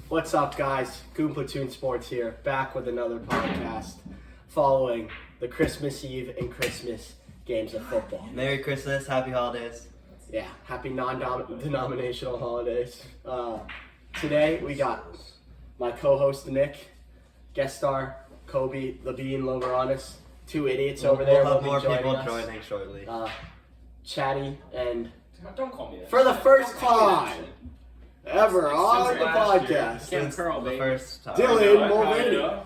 What's up, guys? Goon Platoon Sports here, back with another podcast following the Christmas Eve and Christmas games of football. Merry Christmas, Happy Holidays. Yeah, happy non-denominational holidays. Today we got my co-host Nick, guest star Kobe, Levine, Loveranis, two idiots over there. We'll have will more be people us. joining shortly. Chatty, and Don't call me that. for the first time ever on the podcast, Kim Curl, the baby. first time. Dylan Mulvaney.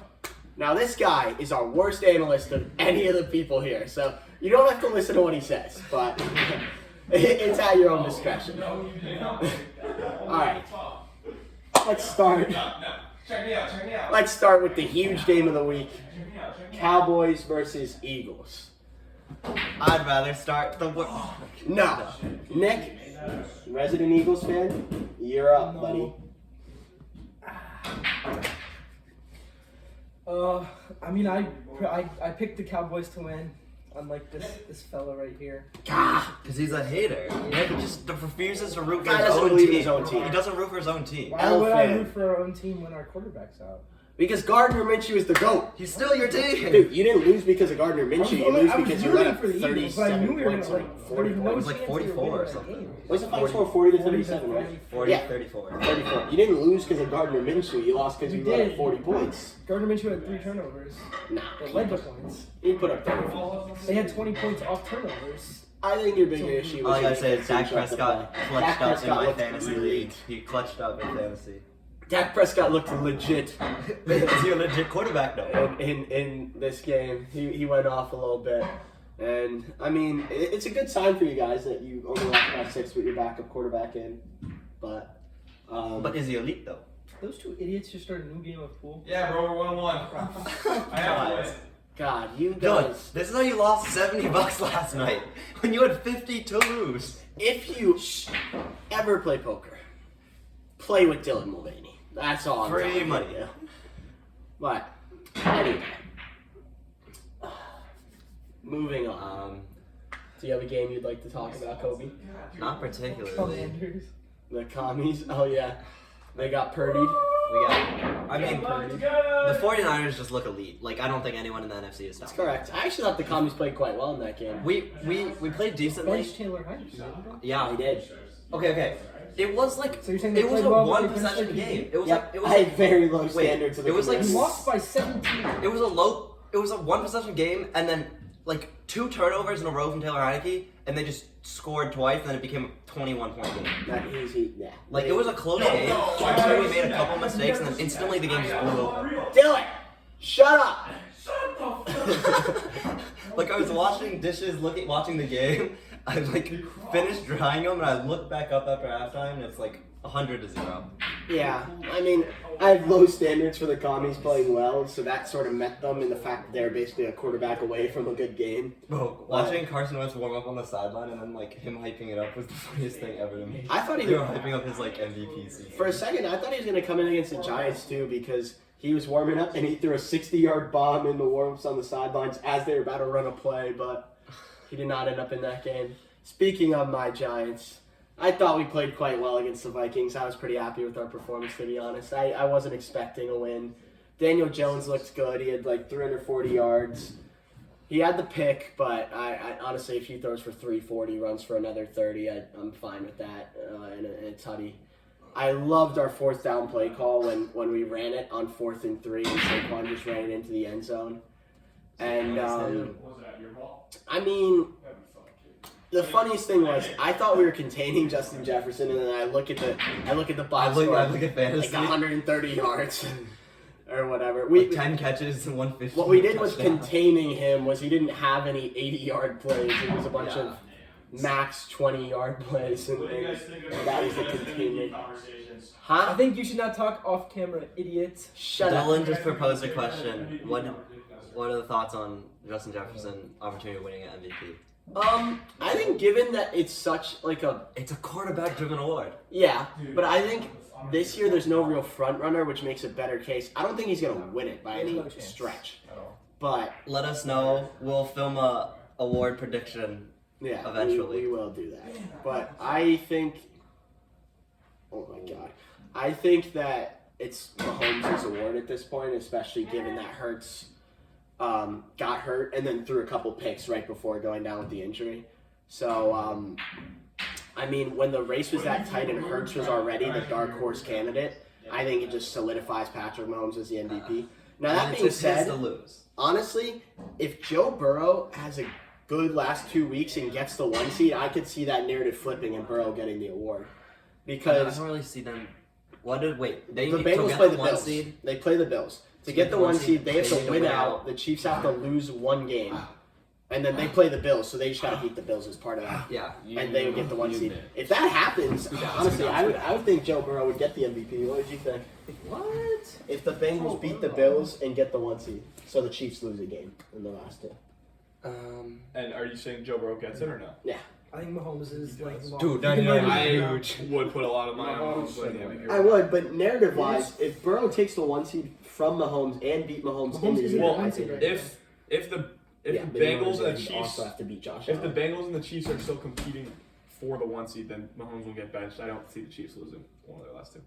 Now this guy is our worst analyst of any of the people here, so you don't have to listen to what he says, but it's at your own discretion. Alright, let's start. Check me out. Let's start with the huge game of the week, Cowboys versus Eagles. I'd rather start the No, Nick, resident Eagles fan, you're up, buddy. I picked the Cowboys to win, unlike this fella right here. Because he's a hater. Nick just refuses to root for Guy his doesn't own believe in team. his own team. He doesn't root for his own team. Why would I Fan. root for our own team when our quarterback's out? Because Gardner Minshew is the GOAT. He's still your team. Dude, you didn't lose because of Gardner Minshew. You lose I was because you rooting let up for the Eagles, but I 37 knew we were points gonna, on like, 40 there was points. It was like chance 44 we were or winning that something. game. What's the final score? 40 to 37, right? 40, Yeah. 34. 34. You didn't lose because of Gardner Minshew. You lost because We you let up did. 40 points. Gardner Minshew had 3 turnovers. Nah, They led the points. he put up 34. They had 20 points off turnovers. I think your bigger issue All was I gotta say is Dak shut the Prescott play. clutched Dak up in Prescott my looked fantasy really- league. He clutched up in fantasy. Dak Prescott looked legit Is he a legit quarterback though? in this game. He went off a little bit. And, I mean, it's a good sign for you guys that you only lost by 6 with your backup quarterback in. But But is he elite though? Those two idiots just started a new game of pool. Yeah, bro, we're 1-1. I have to win. God, you Dylan, guys. this is how you lost $70 last night when you had 50 to lose. If you ever play poker, play with Dylan Mulvaney. That's all I'm Free telling money. you. But, anyway. Moving on. Do you have a game you'd like to talk about, Kobe? Not particularly. Commanders. The commies? Oh, yeah. They got purdied. We got. I mean, the 49ers just look elite. Like I don't think anyone in the NFC is That's stopping. correct. I actually thought the commies played quite well in that game. We played decently. Bench Taylor Heineke. Yeah. They did. Okay. It was like So you're saying they it was played a well, but one they finished possession like game. PG? It was Yep. like it was I had like, very low wait, standards of the it was like We Commanders. lost by 17. it was a one possession game and then like 2 turnovers in a row from Taylor Heineke and they just scored twice and then it became a 21-point game. Not easy. Yeah. Like it was a close game until we made a couple mistakes and then instantly the game just blew over. Dylan! Shut up! Like I was washing dishes, watching the game. I like finished drying them, and I looked back up after halftime, and it's like 100-0. Yeah, I mean, I have low standards for the commies playing well, so that sort of met them in the fact that they're basically a quarterback away from a good game. Bro, watching Carson Wentz warm up on the sideline and then like him hyping it up was the funniest thing ever to me. I thought he They were was, hyping up his like MVP season. for a second, I thought he was going to come in against the Giants too, because he was warming up and he threw a 60-yard bomb in the warm-ups on the sidelines as they were about to run a play, but he did not end up in that game. Speaking of my Giants, I thought we played quite well against the Vikings. I was pretty happy with our performance, to be honest. I wasn't expecting a win. Daniel Jones looked good. He had like 340 yards. He had the pick, but I honestly, if he throws for 340, runs for another 30, I'm fine with that. And a tutty. I loved our 4th down play call when we ran it on 4th and 3 and Saquon just ran it into the end zone. And I mean, the funniest thing was I thought we were containing Justin Jefferson, and then I look at the box score, I look at fantasy. like 130 yards or whatever. Like 10 catches and 150. What we did was touchdown. containing him. Was he didn't have any 80-yard plays. It was a bunch of max 20-yard plays, and that was the containment. I Huh? think you should not talk off camera, idiots. Shut up. Dylan just proposed a question. What are the thoughts on Justin Jefferson opportunity of winning an MVP? I think given that it's such like a It's a quarterback-driven award. yeah, but I think this year there's no real front runner, which makes a better case. I don't think he's gonna win it by any No chance. stretch, but Let us know. We'll film a award prediction. yeah, Eventually. we will do that. But I think, oh my god, I think that it's Mahomes' award at this point, especially given that Hurts got hurt and then threw a couple picks right before going down with the injury. So, I mean, when the race was that tight and Hurts was already the dark horse candidate, I think it just solidifies Patrick Mahomes as the MVP. Now, that being said, to lose. honestly, if Joe Burrow has a good last 2 weeks and gets the 1 seed, I could see that narrative flipping and Burrow getting the award. I Because don't really see them. They the need to Bengals get play the the 1 Bills. seed. They play the Bills. To get the 1 seed, they have to win out. The Chiefs have to lose 1 game. And then they play the Bills, so they just got to beat the Bills as part of that. Yeah. And they would get the 1 seed. If that happens, honestly, I would think Joe Burrow would get the MVP. What did you think? What? If the Bengals beat the Bills and get the 1 seed, so the Chiefs lose a game in the last 2. And are you saying Joe Burrow gets it or no? Yeah. I think Mahomes is like Dude, I would put a lot of money on Mahomes winning the MVP. I would, but narrative-wise, if Burrow takes the 1 seed from Mahomes and beat Mahomes in the is year, Well, I think if the yeah, the maybe Bengals and the Mahomes Chiefs also have to beat Josh if the Allen. Bengals and the Chiefs are still competing for the 1 seed, then Mahomes will get benched. I don't see the Chiefs losing one of their last 2.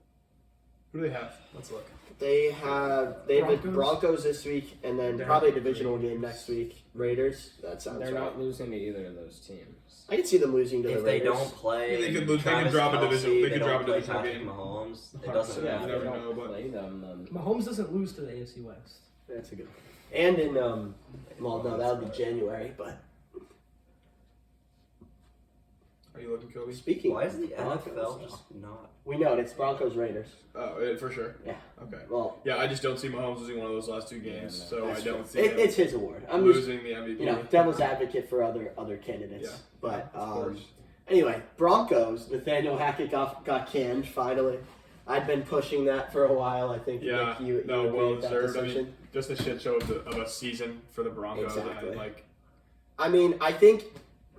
Who do they have? Let's look. They have the Broncos? Broncos this week, and then They're probably a not divisional game next week. Raiders. That sounds They're right. not losing to either of those teams. I can see them losing to If the they Raiders. don't play, They could lose- they could Travis drop a Kelce, division- they could don't drop a play divisional Patrick game. Mahomes. It 100%. doesn't Yeah, If you they never don't know, but- play them, then Mahomes doesn't lose to the AFC West. That's a good one. And in well, no, that would be January. But Are you looking, Kobe? speaking, Why is the Broncos, NFL just not? we know it's Broncos Raiders. Oh, for sure. Yeah. Okay. Well, Yeah, I just don't see Mahomes losing one of those last 2 games, Yeah, so I that's don't true. see him It's his award. I'm just losing the MVP. devil's advocate for other candidates. Yeah, But of course. anyway, Broncos. Nathaniel Hackett got canned finally. I'd been pushing that for a while. I think Yeah, Nick, you no, agree well with that deserved. I decision. mean, just a shit show of a season for the Broncos. Exactly. And, like, I mean, I think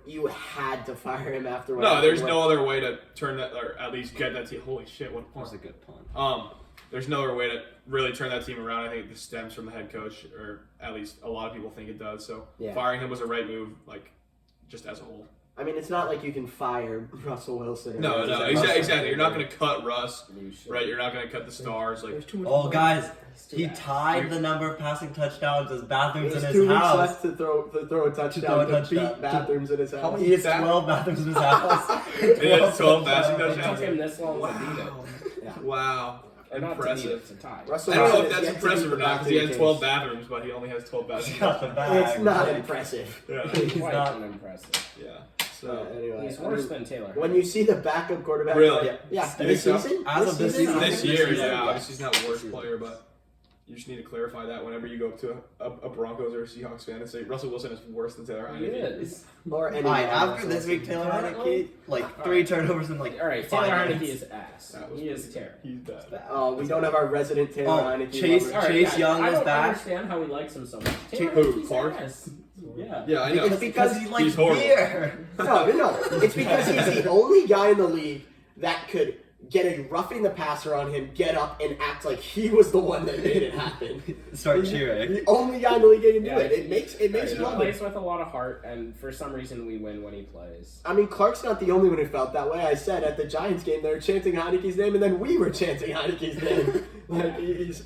you had to fire him after. what no, happened. there's no other way to turn that, or at least get that team. Holy shit, what a That was a punt. good punt. There's no other way to really turn that team around. I think this stems from the head coach, or at least a lot of people think it does. So Yeah. firing him was a right move, like, just as a whole. I mean, it's not like you can fire Russell Wilson. No, exactly. You're not going to cut Russ, you should. right? You're not going to cut the stars. Like, There's too much. Oh, money. guys, too he bad. tied the number of passing touchdowns as bathrooms There's in 2 his weeks house. left to throw a touchdown to beat bathrooms in his How house. many? He has 12 bathrooms in his house. he has 12 passing It took touchdowns. him this long to beat it. Yeah. Wow. Or not to beat Impressive. it, to tie. Russell I don't know Wilson if has that's yet to impressive beat or the not, because he has Bathrooms 12 Kings. bathrooms, but he only has 12 He bathrooms. got the bag. It's not impressive. Yeah. He's Quite not. unimpressive. Yeah. So So, anyway, He's I worse mean, than Taylor. when you see the backup quarterback, Really? yeah, Think this so? season, As of this season? this year, season, yeah, yeah. obviously he's not the worst player, but you just need to clarify that whenever you go up to a Broncos or a Seahawks fan and say Russell Wilson is worse than Taylor He Heineke. is. or any Alright, Russell after this Wilson. week, Taylor Heineke, like 3 turnovers in like All right, Taylor 5 Heineke minutes. is ass. That was He is terrible. He's bad. We don't have our resident Taylor Oh, Heineke. Chase- lover. All right, Chase yeah, Young I was don't back. understand how he likes him so much. Taylor Who, Heineke's Clark? ass. Yeah. Yeah, I know. It's because he likes He's horrible. beer. No. It's because he's the only guy in the league that could get a roughing the passer on him, get up and act like he was the one that made it happen. Start He's cheering. The only guy in the league that can do Yeah, it. It makes He you love plays it. with a lot of heart, and for some reason we win when he plays. I mean, Clark's not the only one who felt that way. I said at the Giants game, they were chanting Heineke's name, and then we were chanting Heineke's name. Like, he's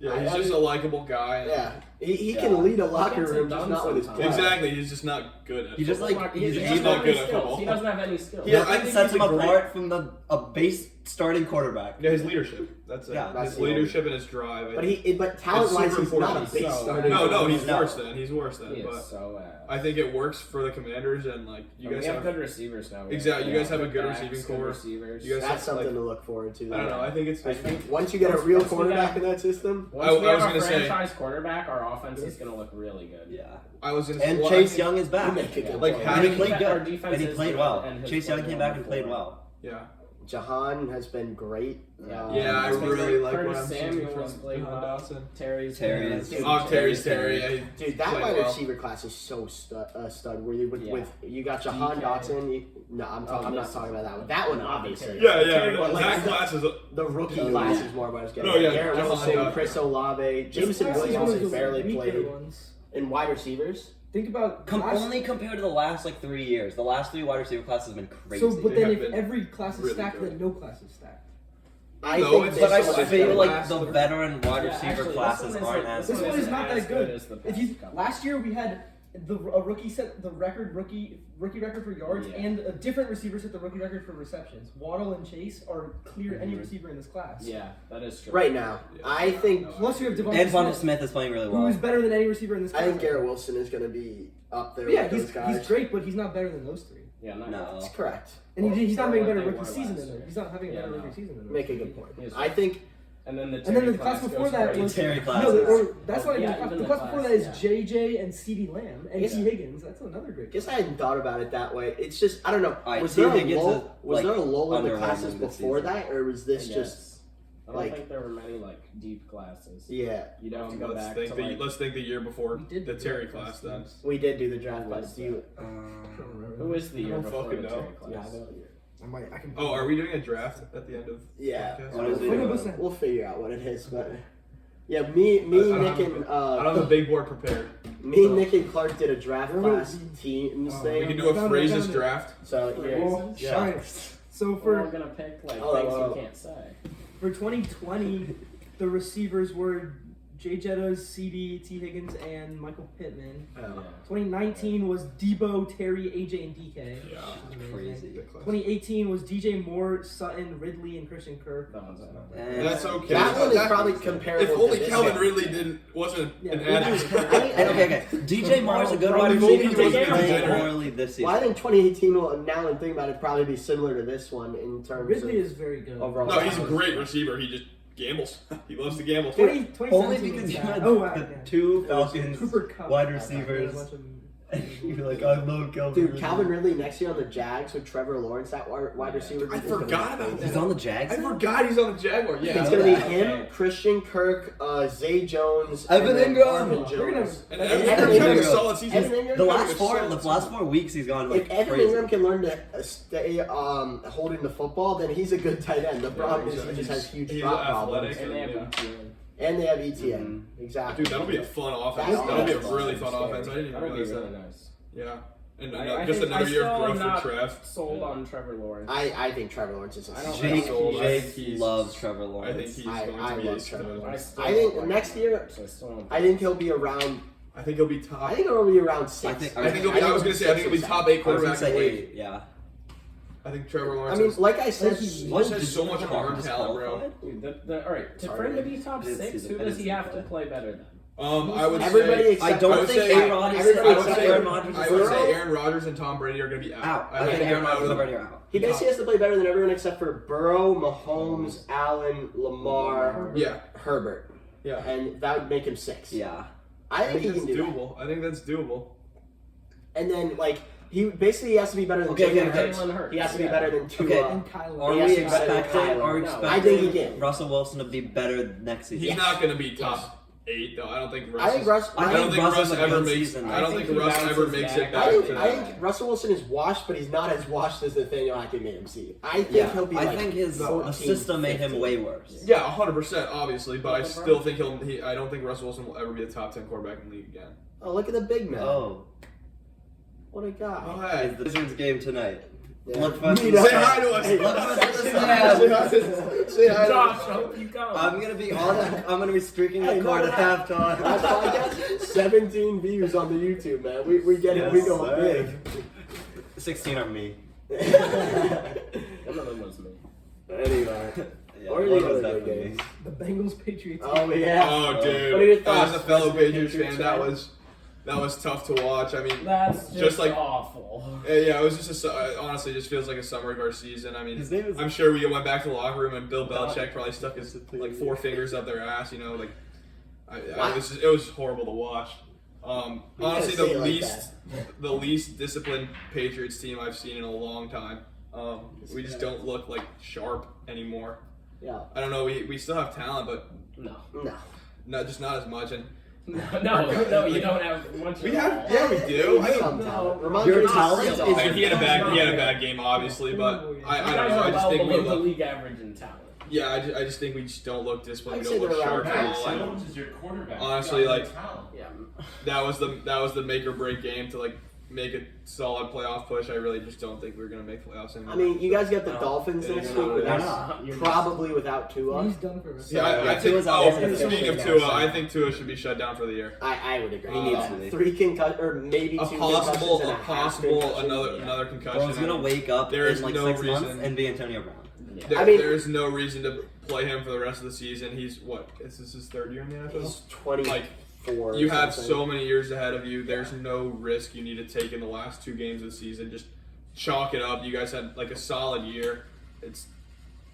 Just a likable guy. yeah. He Yeah. can lead a locker Gets it room, just done not with his sometimes. play. Exactly. He's just not good at He just football. like He he's doesn't not have good any at skills. football. He doesn't have any skills. Yeah, I Nothing think sets he's him a great- apart from a base starting quarterback. Yeah, his leadership. That's it. Yeah, that's his the leadership and his drive. But talent-wise, super he's not a important. base So, starter. no, he's No. worse than. He's worse than. He But is so ass. I think it works for the Commanders and like you And guys we have have. good receivers now. We Exactly, you guys have a good good backs, receiving good core. Receivers. You guys That's have, something to look forward to. I don't know. I think it's. I think Once you get a Once- real once we quarterback got- in that system, once I we have was a gonna say- franchise quarterback, our offense is going to look really good. Yeah. I was gonna. And well, Chase I think- Young is back. make a good Like, point. how And did he played Our good. defense And he is played good, well. and his Chase Young play came back going and played forward. well. Yeah. Jahan has been great. Yeah, I It's been really great. like what Curtis I'm seeing Samuel from has played Jahan well. Dotson. Terry's Terry's- Oh, Terry's Terry. Yeah, Dude, that Played wide well. receiver class is so stud. Where you with you got Jahan DK. Dotson. I'm not this talking is- about that one. That one obviously. Yeah, Terry was That like- class is. The rookie Oh, class yeah. is more what I was getting. No, yeah, Garrett Jahan Wilson, Dotson. Chris Olave, Jameson This class is Williams one of has the barely weaker played ones. in wide receivers. Think about last- Only compared to the last like 3 years. The last 3 wide receiver classes have been crazy. So, but They then have if been every class is really stacked, good. then no class is stacked. I No, think it's- this But I one is feel gonna like last the the- veteran wide Yeah, receiver actually, classes this one aren't isn't- as This one good. is not that good. as the If past you couple. last year we had a rookie set the rookie record for yards, Yeah. and a different receiver set the rookie record for receptions. Waddle and Chase are clear any Mhm. receiver in this class. Yeah, that is true. Right now, I think Plus you have Devonta And Vontae Smith, Smith is playing really who well. is better than any receiver in this class. I think Garrett Wilson is going to be up there Yeah, with those guys. he's great, but he's not better than those three. Yeah, not No. That's correct. And he's not For having a what better they rookie were season last than them. year. He's not having a Yeah, better no. rookie season than them. Make a good point. He is I think And then the And then the class before that was Terry no, classes. or that's not Oh, even yeah, the even class the before class, that is yeah. JJ and CeeDee Lamb and Yeah. T Higgins. That's another great. I guess I hadn't thought about it that way. It's just I don't know. Alright, Was T. there a Higgins lull? is, Was like, there a lull in the underwhelming classes this before season. that, or was this just I don't like- think there were many like deep classes. yeah? You don't go Let's back think, to like let's think the year before We did the the Terry draft class then. We did do the draft Who class. was Do you? who is the I year don't before fucking the know. Terry Yeah, I class? know. I can. Oh, are we doing a draft at the end of? Yeah. podcast? What is it? We'll figure out what it is, but yeah, me, I don't Nick, have and I don't have a big board prepared. Nick and Clark did a draft class teams Oh, We thing. can do a phrases draft. So here, Well, yeah. alright. So We're for gonna pick like Oh, things oh. you can't say. for 2020, the receivers were Jay Jettas, CD, T Higgins, and Michael Pittman. Oh. Yeah. 2019 was Debo, Terry, AJ, and DK. Yeah. Crazy. 2018 was DJ Moore, Sutton, Ridley, and Christian Kirk. That one's And- That's okay. That one is That- probably comparable. If only to this Calvin one. Ridley wasn't Yeah, an Ridley was addict. great. Okay. DJ Moore's a good Bro, wide if only receiver, he but he's wasn't playing injured. poorly this season. Well, I think 2018 will, now and think about it, probably be similar to this one in terms Ridley of is very good. overall. No, he's a great receiver. He just gambles. He loves to gamble. 2017 Only was because you bad. had Oh, the yeah. two Falcons Cooper Kupp. wide Yeah, receivers. a bunch of- You're like, I love Calvin Dude, Ridley. Calvin Ridley next year on the Jags with Trevor Lawrence, that wide receiver. I is gonna be forgot about crazy. He's on the Jags I now? forgot he's on the Jaguar. Yeah. It's gonna be Yeah. him, Christian Kirk, Zay Jones, Evan and then Ingram. Marvin They're gonna- Jones. And Evan Evan Ingram had a Ingram. solid season. Evan Ingram. The Evan last Ingram 4 weeks he's gone like If Evan crazy. Ingram can learn to stay holding the football, then he's a good tight end. The problem is he just has huge he's drop problems. athletic. And they have Yeah. ETN. And they have ETN. Mm-hmm. Exactly. Dude, that'll be a fun offense. That's That'll be a awesome. really fun offense. I didn't even That'll be realize really that. nice. Yeah. And I just think- another I year still of am growth not for Trev. Sold on Trevor Lawrence. I think Trevor Lawrence is a I don't stud. Jake, sold. I think Jake he's- loves Trevor I think Lawrence. he's I going to be love a Trevor stud. Lawrence. still I think don't like next him, year- so I still don't I think he'll be around. I think he'll be top. I think he'll be around 6. I think he'll be. I was gonna say. I think he'll be top 8 I was gonna quarterback in the say league. 8, yeah. I think Trevor I Lawrence. mean, is, like I said, he just has so much arm talent, bro. Dude, all right, Sorry, for him to man. be top I didn't see 6, the- who I does didn't he see have the to play better than? I would everybody say. except I don't I would think say- Aaron Rodgers. everybody I would except say Aaron Rodgers I is would out. say Aaron Rodgers and Tom Brady are going to be out. I think Aaron Rodgers is already out. he basically has to play better than everyone except for Burrow, Mahomes, Allen, Lamar, Yeah, Herbert, yeah. and that would make him 6. Yeah. I I think he think can that's do that. doable. I think that's doable. And then like he basically has to be better than Okay, Jalen okay, Hurts. Jalen Hurts, He has to be yeah. better than Tua. Okay. And Kyler. Are He we has to be better than expecting? Kyler. Are we No. expecting I think he can. Russell Wilson to be better next season? He's not going to be top 8 though. I don't think. Russ I think is- Russ. I I don't think Russ Russ has a ever good makes. season. I don't I think think he Russ ever bounces makes back. it back I to think, that. I think Russell Wilson is washed, but he's not as washed as Nathaniel Hackett made him see. I think Yeah. he'll be I like think his 14, system made him 15. way worse. Yeah, 100%, obviously, but I still think I don't think Russell Wilson will ever be a top 10 quarterback in the league again. Oh, look at the big man. Oh, What a guy. Oh, hey. it's the Wizards game tonight. Yeah. Look for Meet the up. Say hi to us. Hey, Look for the Say snap. hi to us. Say hi to Josh, us. I hope you come. I'm gonna be on. I'm gonna be streaking Hey, the court no, at Last halftime. podcast, 17 views on the YouTube, man. We get it. We Yes, go sir. big. 16 are me. One of them was me. Anyway. Yeah, Or one the was other definitely games. me. The Bengals Patriots. Oh yeah. Oh, dude. What are your thoughts? As a fellow As a Patriots Patriots fan, that fan? was tough to watch. I mean, That's just, Just like- awful. yeah, it was just honestly just feels like a summary of our season. I mean, His name is. I'm sure we went back to the locker room and Bill Belichick probably stuck his like 4 fingers up their ass. You know, like it was horrible to watch. Honestly, say it the like least disciplined Patriots team I've seen in a long time. We just don't look like sharp anymore. Yeah. I don't know. We still have talent, but No. No. not as much. And No, you don't have much. we at have, all. yeah, we do. I Some don't. talent. No. Ramondre Your is talent still- is- He had a bad game, obviously, but I You don't guys know. are I just well think we below the look. league average in talent. Yeah, I just think we just don't look disciplined. I'd We don't say look they're sharp around at all. half. And Jones is your quarterback. Honestly, He's got like- talent. Yeah. that was the make or break game to like make a solid playoff push. I really just don't think we're gonna make playoffs anymore. I mean, you guys got the No. Dolphins Yeah, next you're week, not. but They're that's not. You're probably without Tua. He's done for us. yeah, I think. Tua's out Oh, there. speaking of Yeah. Tua, I think Tua should be shut down for the year. I would agree. He needs to be. 3 concussions, or maybe 2 concussions and a half concussion. another concussion. Bro's gonna wake up There is in like no 6 months reason. and be Antonio Brown. There, I mean- there's no reason to play him for the rest of the season. He's what? Is this his 3rd year in the NFL? He's 24. Like, or you have something. so many years ahead of you. There's no risk you need to take in the last 2 games of the season. Just chalk it up. You guys had like a solid year.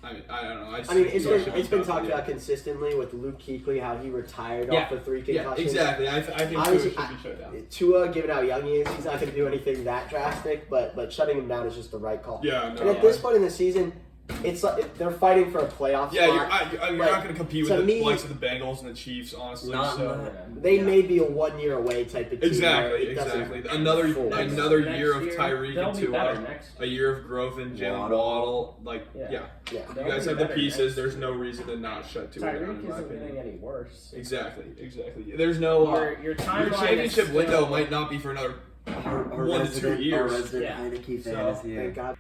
I don't know. I mean, it's been talked about consistently with Luke Kuechly, how he retired Yeah. off of 3 Yeah, concussions. exactly. I think Tua Obviously, should be shut down. Tua, given how young he is, he's not going to do anything that drastic, but shutting him down is just the right call. Yeah, And no. at this point in the season, it's like they're fighting for a playoff Yeah, spot. you're Like, not going to compete to with the me- likes of the Bengals and the Chiefs, honestly. Not so. They Yeah. may be a 1 year away type of team. where Exactly, it doesn't- exactly. Another Next year of year, Tyreek they'll and be better Tua, next a year. year of growth in Jalen Waddle. Like, Yeah. yeah. Yeah. They'll You guys be have the better pieces. next There's year. no reason to not shut Tua down, Tyreek in my isn't getting opinion. any worse. Exactly. There's no. Your Your timeline championship is window still- might not be for another Our 1 to 2 years. Our resident Yeah. Heineke fan So, is here. Thank God.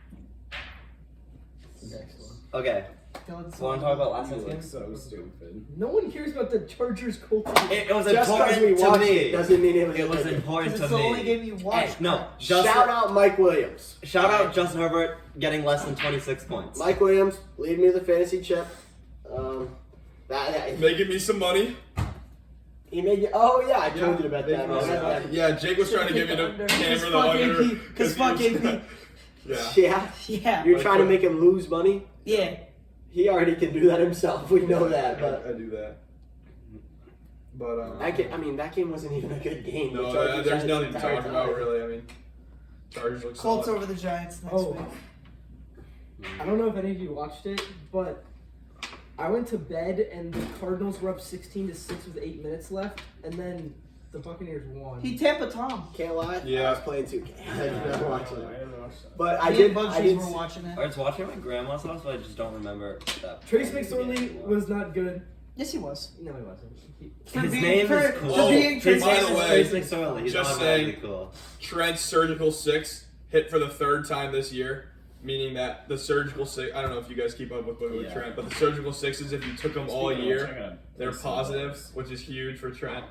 Next one. Okay, want to talk about last You night's look game? so stupid. No one cares about the Chargers Colts. It was Just because we important to watched me. it doesn't mean it was It was good. important It's to the me. only game you watched. No, Shout out Mike Williams. Shout out Justin Herbert getting less than 26 points. Mike Williams, lead me to the fantasy chip. Making me some money. He made you. Oh yeah, I told you about that. Yeah, yeah, Jake was trying to get me to hammer the fuck under. AP. Because fuck AP. Yeah. Yeah, Yeah. you're trying to make him lose money. Yeah. He already can do that himself. We know that, but I do that. But that game wasn't even a good game. The no, Chargers there's had it nothing the to entire talk about time. really. I mean, Chargers look Colts solid. over the Giants next Oh. week. I don't know if any of you watched it, but I went to bed and the Cardinals were up 16-6 with 8 minutes left, and then the Buccaneers won. He Tampa Tom. Can't lie. Yeah. I was playing 2K. I did not watch I it. didn't watch that. But I Me did. and I Bugsy did. were watching it. I was watching at my grandma's house, but I just don't remember that. Trace part of the McSorley game. was not good. Yes, he was. No, he wasn't. For His being- name for- is cool. for being His Trace By name the is way, Trace McSorley. He's just automatically saying- cool. Trent's surgical 6 hit for the 3rd time this year, meaning that the surgical 6. I don't know if you guys keep up with Yeah. Trent, but the surgical 6s, if you took them all Speaking of year, which, I gotta they're play some positive, others. which is huge for Trent.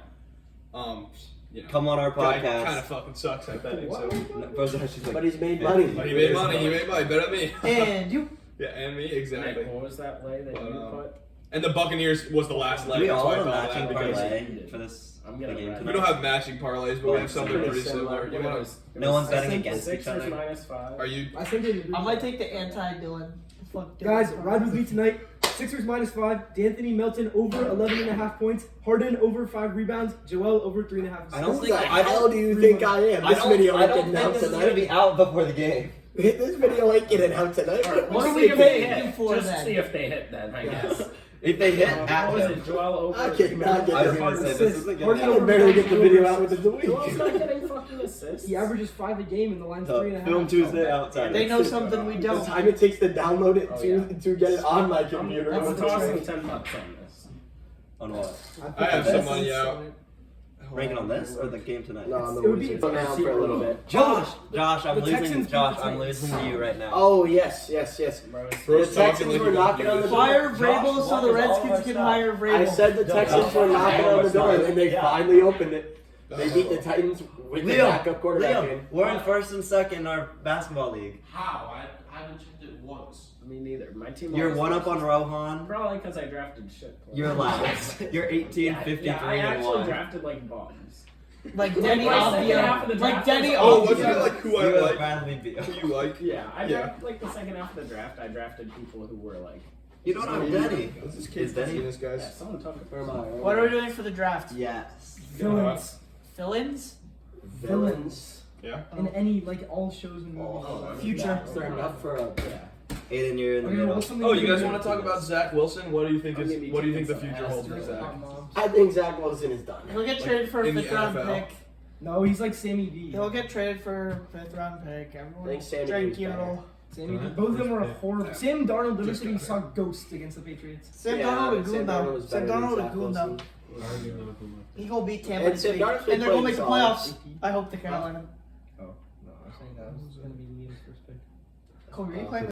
You know, Come on our guy podcast. kind of fucking sucks at betting. So. No, bro's actually like, But he's made money. But he made money. He made money better than me. And you. Yeah, and me Nick, exactly. what was that play that you put? And the Buccaneers was the last leg. we That's all why I have a thought of matching that because parlay for this I'm the gonna game bet. we tonight. don't have matching parlays, but we have something Pretty pretty similar. You want to? No one's I betting think against each Sixers other. -5. Are you? I sent it in the group I might chat. take the anti-Dylan. Fuck Dylan. Guys, ride with me tonight. Sixers -5. D'Anthony Melton over 11.5 points. Harden over 5 rebounds. Joel over 3.5. I don't Who think the I hell do you think I am? This video I ain't don't getting think out this is gonna be tonight. out before the game. This video ain't getting out tonight. What are we See if gonna they pay hit. you for Just then? see if they hit then, I guess. If they hit What at was him, it? Joel over. I cannot get I was this. gonna say this isn't I gonna can happen. barely get the video out within the week. Joel's not getting fucking assists. He averages 5 a game, and the line's So, 3.5. Film Tuesday outside. They know something we The don't. time it takes to download it Oh, to yeah. to get it on my I'm computer. That's the tossing trick. $10 on this. On what? I have some money out. Ranking on this or the game tonight? No, on the It would be Wizards. Now for a little bit. Josh, I'm The losing. Texans Josh, beat the I'm Titans. losing to you right now. Oh yes. Bro, The Bro's Texans talking were like knocking on the door. Fire Josh Vrabel so Walker's the all Redskins our can stuff. hire Vrabel. I said the Texans were knocking on the door, and they Yeah. finally opened it. They beat the Titans with the backup quarterback. Liam, we're in first and second in our basketball league. How? I haven't checked it once. Me neither. My team. You're always one up loses. on Rohan. Probably because I drafted shit. players. You're last. You're 18, Yeah, 53, yeah, I and actually 1. drafted like bums. Like Denny Like, second half of Avdia. the Like draft Denny was Oh, awesome. wasn't it Avdia. like who You I would like? Bradley Beal. Who you like? Yeah, I Yeah. drafted like the second half of the draft. I drafted people who were like. You don't have Denny. What's this Is kid Denny? this Yeah, guys? someone talk Where am I? What are we doing for the draft? Yes. Villains. Fill-ins? Villains. In any, like, all shows and movies. Oh, Future. Is there enough for a? Aiden, you're in the Okay, middle. what's something Oh, we you can guys do? want to talk about Zach Wilson? What do you think I'm is? gonna be What do you think the taking some future holds for ass Zach? I think Zach Wilson is done. He'll get traded for a in the 5th round NFL. pick. No, he's like Sammy D. He'll get traded for a 5th round pick. I Everyone think Sammy drink D's you better. know. Sammy D. Both of them were horrible. Sam Darnold literally Just said he got saw ghosts against the Patriots. Sam Yeah, Darnold would Sam goon Darnold them. was Sam better than Darnold would Zach goon them. Wilson. He gonna beat Tampa And this Sam week. Darnold's been And they're gonna playing make the solid. playoffs. I hope the Carolina. That was gonna be Liam's first pick. Kobe, are you playing